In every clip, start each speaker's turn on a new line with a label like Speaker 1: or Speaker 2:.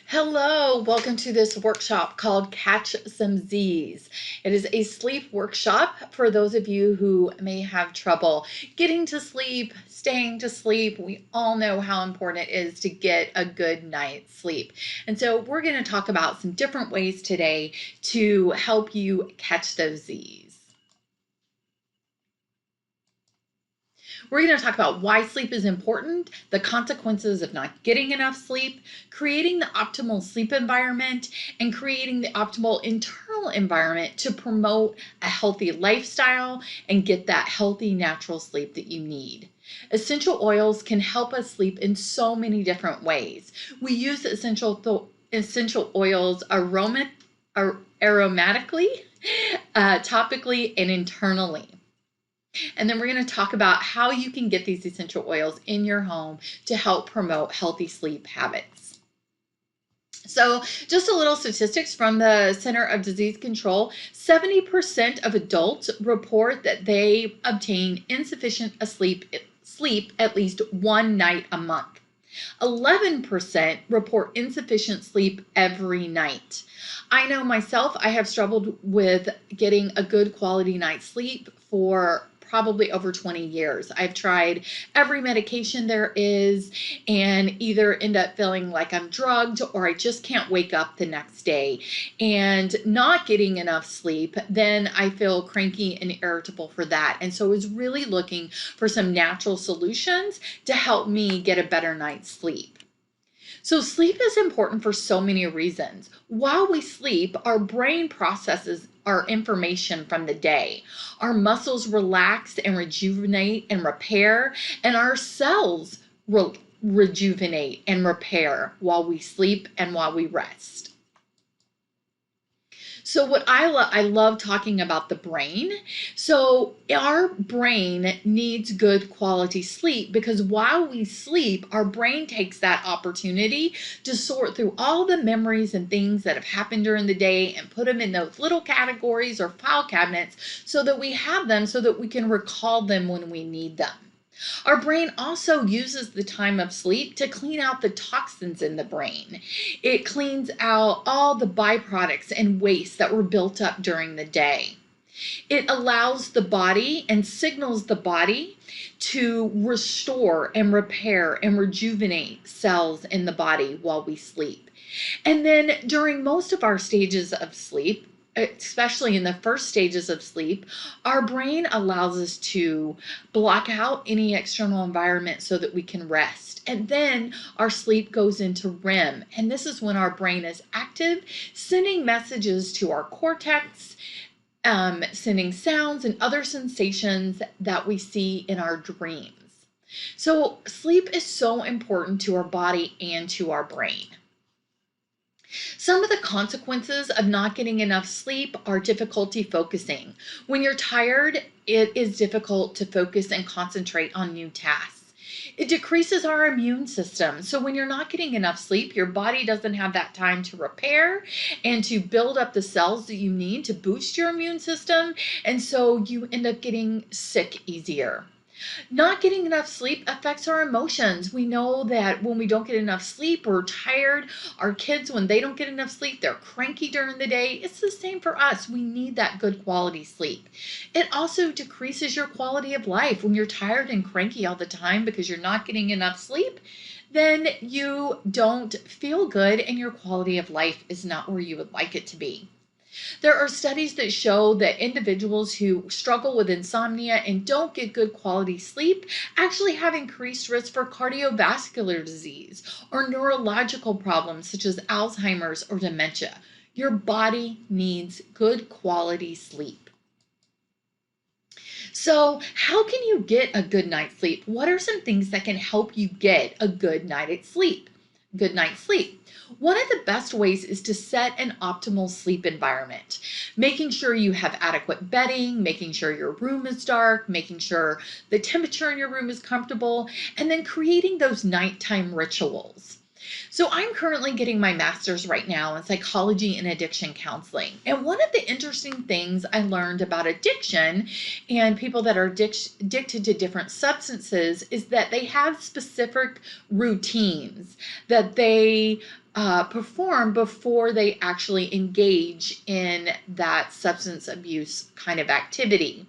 Speaker 1: Hello, welcome to this workshop called Catch Some Z's. It is a sleep workshop for those of you who may have trouble getting to sleep, staying to sleep. We all know how important it is to get a good night's sleep. And so we're going to talk about some different ways today to help you catch those Z's. We're going to talk about why sleep is important, the consequences of not getting enough sleep, creating the optimal sleep environment, and creating the optimal internal environment to promote a healthy lifestyle and get that healthy, natural sleep that you need. Essential oils can help us sleep in so many different ways. We use essential oils aromatically, topically, and internally. And then we're going to talk about how you can get these essential oils in your home to help promote healthy sleep habits. So just a little statistics from the Center of Disease Control. 70% of adults report that they obtain insufficient sleep at least one night a month. 11% report insufficient sleep every night. I know myself, I have struggled with getting a good quality night's sleep for probably over 20 years. I've tried every medication there is and either end up feeling like I'm drugged or I just can't wake up the next day. And not getting enough sleep, then I feel cranky and irritable for that. And so I was really looking for some natural solutions to help me get a better night's sleep. So sleep is important for so many reasons. While we sleep, our brain processes our information from the day. Our muscles relax and rejuvenate and repair, and our cells rejuvenate and repair while we sleep and while we rest. So what I love talking about the brain. So our brain needs good quality sleep because while we sleep, our brain takes that opportunity to sort through all the memories and things that have happened during the day and put them in those little categories or file cabinets so that we have them so that we can recall them when we need them. Our brain also uses the time of sleep to clean out the toxins in the brain. It cleans out all the byproducts and waste that were built up during the day. It allows the body and signals the body to restore and repair and rejuvenate cells in the body while we sleep. And then during most of our stages of sleep, especially in the first stages of sleep, our brain allows us to block out any external environment so that we can rest. And then our sleep goes into REM. And this is when our brain is active, sending messages to our cortex, sending sounds and other sensations that we see in our dreams. So sleep is so important to our body and to our brain. Some of the consequences of not getting enough sleep are difficulty focusing. When you're tired, it is difficult to focus and concentrate on new tasks. It decreases our immune system. So when you're not getting enough sleep, your body doesn't have that time to repair and to build up the cells that you need to boost your immune system. And so you end up getting sick easier. Not getting enough sleep affects our emotions. We know that when we don't get enough sleep, we're tired. Our kids, when they don't get enough sleep, they're cranky during the day. It's the same for us. We need that good quality sleep. It also decreases your quality of life. When you're tired and cranky all the time because you're not getting enough sleep, then you don't feel good and your quality of life is not where you would like it to be. There are studies that show that individuals who struggle with insomnia and don't get good quality sleep actually have increased risk for cardiovascular disease or neurological problems such as Alzheimer's or dementia. Your body needs good quality sleep. So, how can you get a good night's sleep? What are some things that can help you get a good night's sleep? Good night's sleep. One of the best ways is to set an optimal sleep environment, making sure you have adequate bedding, making sure your room is dark, making sure the temperature in your room is comfortable, and then creating those nighttime rituals. So I'm currently getting my master's right now in psychology and addiction counseling. And one of the interesting things I learned about addiction and people that are addicted to different substances is that they have specific routines that they perform before they actually engage in that substance abuse kind of activity.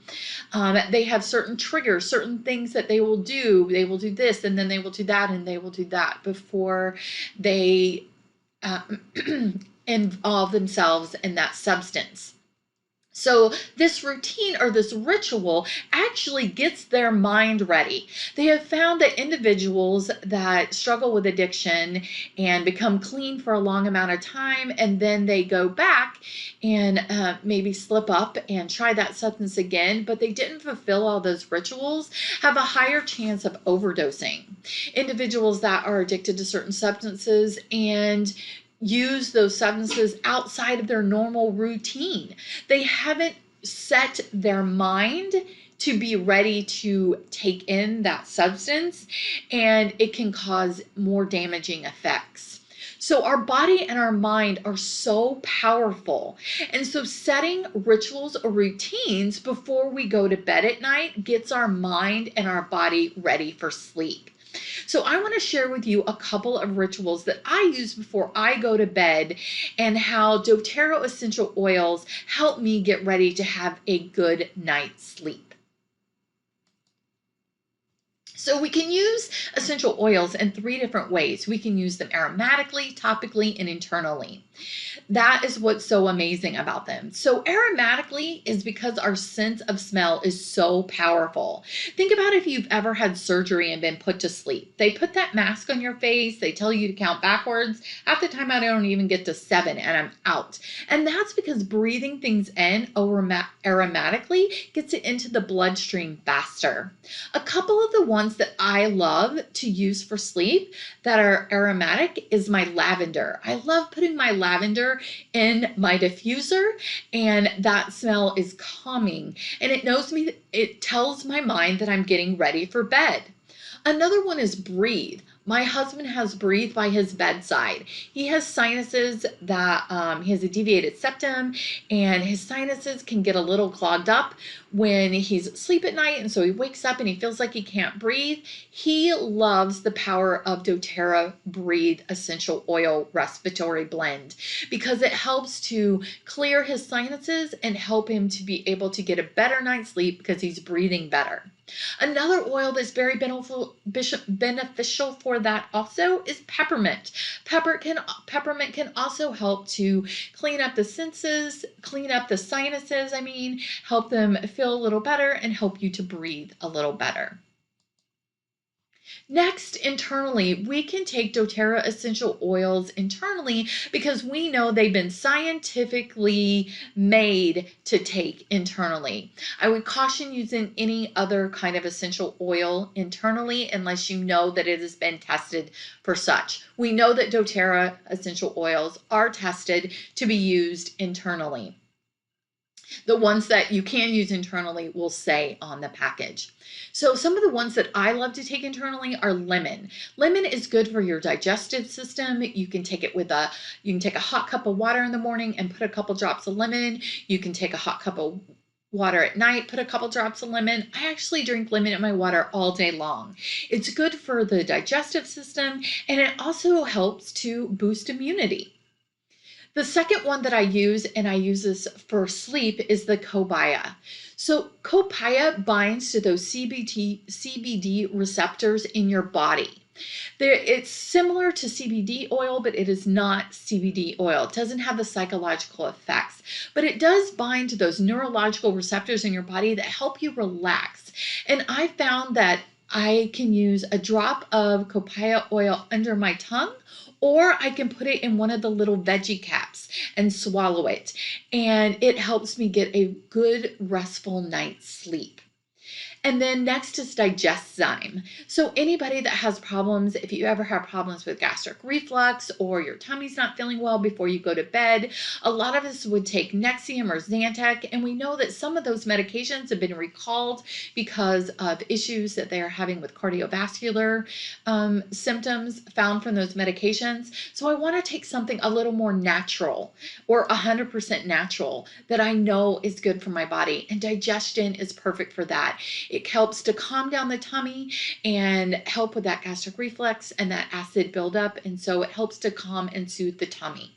Speaker 1: They have certain triggers, certain things that they will do. They will do this, and then they will do that, and they will do that before they uh, involve themselves in that substance. So this routine or this ritual actually gets their mind ready. They have found that individuals that struggle with addiction and become clean for a long amount of time, and then they go back and maybe slip up and try that substance again, but they didn't fulfill all those rituals, have a higher chance of overdosing. Individuals that are addicted to certain substances and use those substances outside of their normal routine. They haven't set their mind to be ready to take in that substance, and it can cause more damaging effects. So our body and our mind are so powerful. And so setting rituals or routines before we go to bed at night gets our mind and our body ready for sleep. So I want to share with you a couple of rituals that I use before I go to bed and how doTERRA essential oils help me get ready to have a good night's sleep. So we can use essential oils in 3 different ways. We can use them aromatically, topically, and internally. That is what's so amazing about them. So aromatically is because our sense of smell is so powerful. Think about if you've ever had surgery and been put to sleep. They put that mask on your face. They tell you to count backwards. Half the time I don't even get to 7 and I'm out. And that's because breathing things in aromatically gets it into the bloodstream faster. A couple of the ones that I love to use for sleep that are aromatic is my lavender. I love putting my lavender in my diffuser, and that smell is calming, and it tells my mind that I'm getting ready for bed. Another one is Breathe. My husband has Breathe by his bedside. He has sinuses that he has a deviated septum, and his sinuses can get a little clogged up when he's asleep at night, and so he wakes up and he feels like he can't breathe. He loves the power of doTERRA Breathe Essential Oil Respiratory Blend because it helps to clear his sinuses and help him to be able to get a better night's sleep because he's breathing better. Another oil that's very beneficial for that also is peppermint. Peppermint can also help to clean up the sinuses, help them feel a little better and help you to breathe a little better. Next, internally, we can take doTERRA essential oils internally because we know they've been scientifically made to take internally. I would caution using any other kind of essential oil internally unless you know that it has been tested for such. We know that doTERRA essential oils are tested to be used internally. The ones that you can use internally will say on the package. So some of the ones that I love to take internally are lemon. Lemon is good for your digestive system. You can take a hot cup of water in the morning and put a couple drops of lemon. You can take a hot cup of water at night, put a couple drops of lemon. I actually drink lemon in my water all day long. It's good for the digestive system, and it also helps to boost immunity. The second one that I use, and I use this for sleep, is the cobaya. So cobaya binds to those CBD receptors in your body. It's similar to CBD oil, but it is not CBD oil. It doesn't have the psychological effects, but it does bind to those neurological receptors in your body that help you relax. And I found that I can use a drop of cobaya oil under my tongue, or I can put it in one of the little veggie caps and swallow it. And it helps me get a good, restful night's sleep. And then next is digeszyme. So anybody that has problems, if you ever have problems with gastric reflux or your tummy's not feeling well before you go to bed, a lot of us would take Nexium or Zantac, and we know that some of those medications have been recalled because of issues that they are having with cardiovascular symptoms found from those medications. So I want to take something a little more natural or 100% natural that I know is good for my body, and digestion is perfect for that. It helps to calm down the tummy and help with that gastric reflux and that acid buildup, and so it helps to calm and soothe the tummy.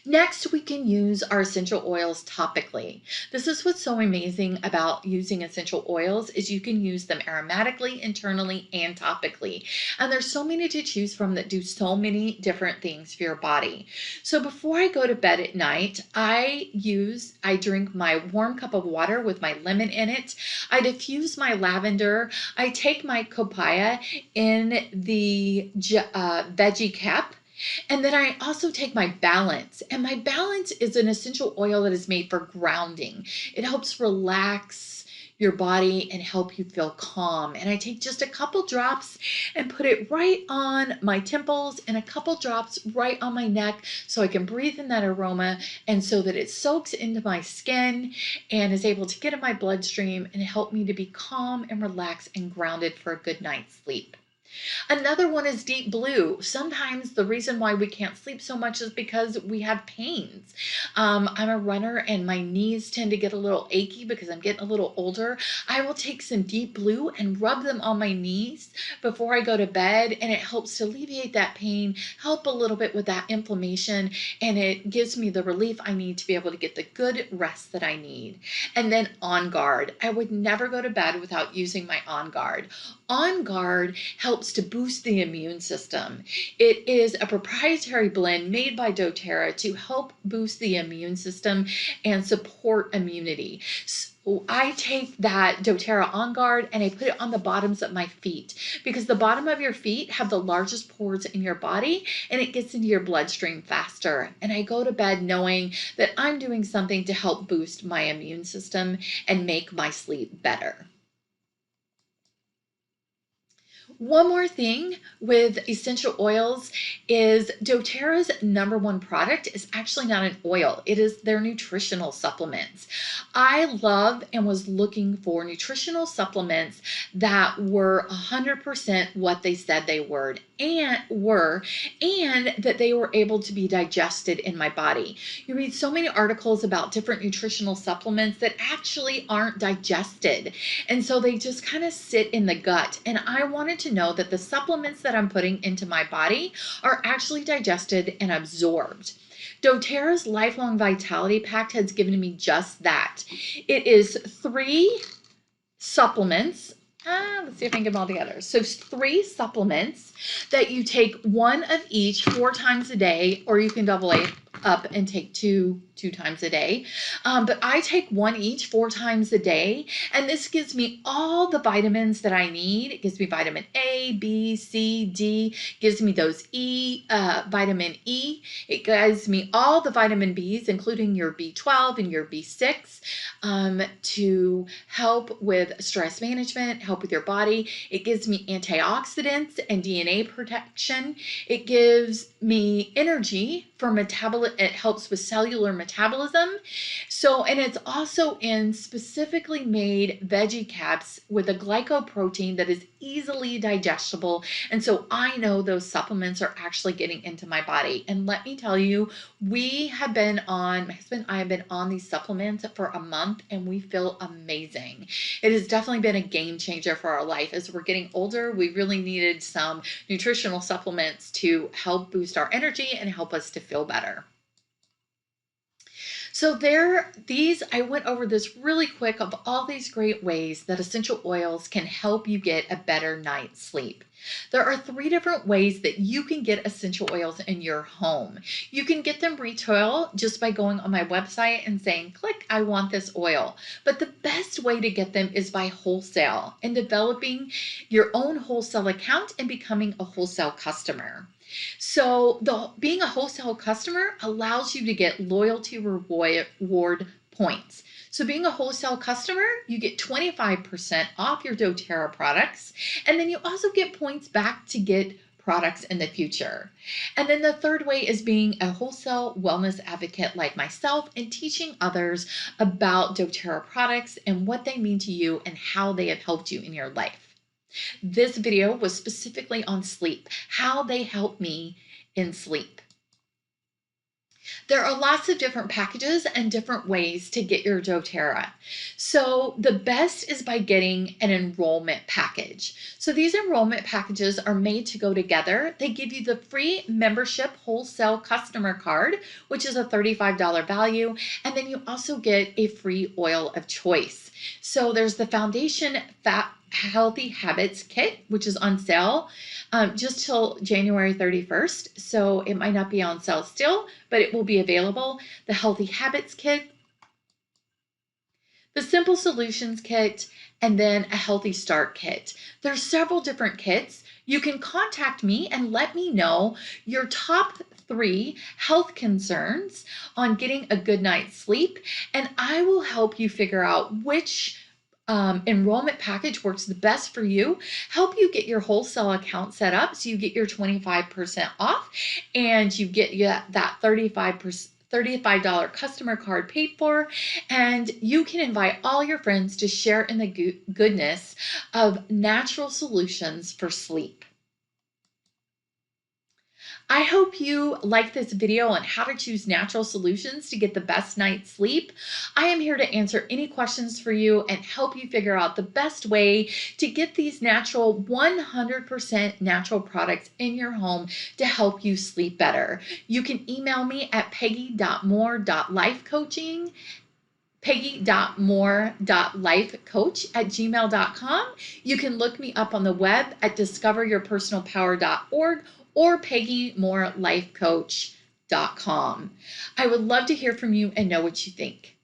Speaker 1: Next, we can use our essential oils topically. This is what's so amazing about using essential oils is you can use them aromatically, internally, and topically. And there's so many to choose from that do so many different things for your body. So before I go to bed at night, I drink my warm cup of water with my lemon in it. I diffuse my lavender. I take my copaya in the veggie cap. And then I also take my balance, and my balance is an essential oil that is made for grounding. It helps relax your body and help you feel calm. And I take just a couple drops and put it right on my temples and a couple drops right on my neck so I can breathe in that aroma and so that it soaks into my skin and is able to get in my bloodstream and help me to be calm and relaxed and grounded for a good night's sleep. Another one is deep blue. Sometimes the reason why we can't sleep so much is because we have pains. I'm a runner and my knees tend to get a little achy because I'm getting a little older. I will take some deep blue and rub them on my knees before I go to bed, and it helps to alleviate that pain, help a little bit with that inflammation, and it gives me the relief I need to be able to get the good rest that I need. And then On Guard. I would never go to bed without using my On Guard. On Guard helps to boost the immune system. It is a proprietary blend made by doTERRA to help boost the immune system and support immunity. So I take that doTERRA On Guard and I put it on the bottoms of my feet because the bottom of your feet have the largest pores in your body and it gets into your bloodstream faster. And I go to bed knowing that I'm doing something to help boost my immune system and make my sleep better. One more thing with essential oils is doTERRA's number one product is actually not an oil. It is their nutritional supplements. I love and was looking for nutritional supplements that were 100% what they said they were and that they were able to be digested in my body. You read so many articles about different nutritional supplements that actually aren't digested. And so they just kind of sit in the gut. And I wanted to know that the supplements that I'm putting into my body are actually digested and absorbed. doTERRA's Lifelong Vitality Pact has given me just that. It is 3 supplements. Let's see if I can get them all together. So 3 supplements that you take 1 of each 4 times a day, or you can double it up and take two times a day. But I take 1 each 4 times a day, and this gives me all the vitamins that I need. It gives me vitamin A, B, C, D, gives me those vitamin E. It gives me all the vitamin Bs, including your B12 and your B6, to help with stress management, help with your body. It gives me antioxidants and DNA protection. It gives me energy for metabolism. It helps with cellular metabolism. And it's also in specifically made veggie caps with a glycoprotein that is easily digestible. And so I know those supplements are actually getting into my body. And let me tell you, my husband and I have been on these supplements for a month and we feel amazing. It has definitely been a game changer for our life. As we're getting older, we really needed some nutritional supplements to help boost our energy and help us to feel better. So I went over this really quick of all these great ways that essential oils can help you get a better night's sleep. There are 3 different ways that you can get essential oils in your home. You can get them retail just by going on my website and saying, click, I want this oil. But the best way to get them is by wholesale and developing your own wholesale account and becoming a wholesale customer. So being a wholesale customer allows you to get loyalty reward points. So being a wholesale customer, you get 25% off your doTERRA products, and then you also get points back to get products in the future. And then the third way is being a wholesale wellness advocate like myself and teaching others about doTERRA products and what they mean to you and how they have helped you in your life. This video was specifically on sleep, how they help me in sleep. There are lots of different packages and different ways to get your doTERRA. So the best is by getting an enrollment package. So these enrollment packages are made to go together. They give you the free membership wholesale customer card, which is a $35 value. And then you also get a free oil of choice. So there's the Foundation Fat Healthy Habits Kit, which is on sale just till January 31st. So it might not be on sale still, but it will be available. The Healthy Habits Kit, the Simple Solutions Kit, and then a Healthy Start Kit. There's several different kits. You can contact me and let me know your top 3 health concerns on getting a good night's sleep, and I will help you figure out which enrollment package works the best for you, help you get your wholesale account set up so you get your 25% off and you get that $35 customer card paid for, and you can invite all your friends to share in the goodness of natural solutions for sleep. I hope you like this video on how to choose natural solutions to get the best night's sleep. I am here to answer any questions for you and help you figure out the best way to get these natural, 100% natural products in your home to help you sleep better. You can email me at peggy.moore.lifecoaching, peggy.moore.lifecoach@gmail.com. You can look me up on the web at discoveryourpersonalpower.org or PeggyMooreLifeCoach.com. I would love to hear from you and know what you think.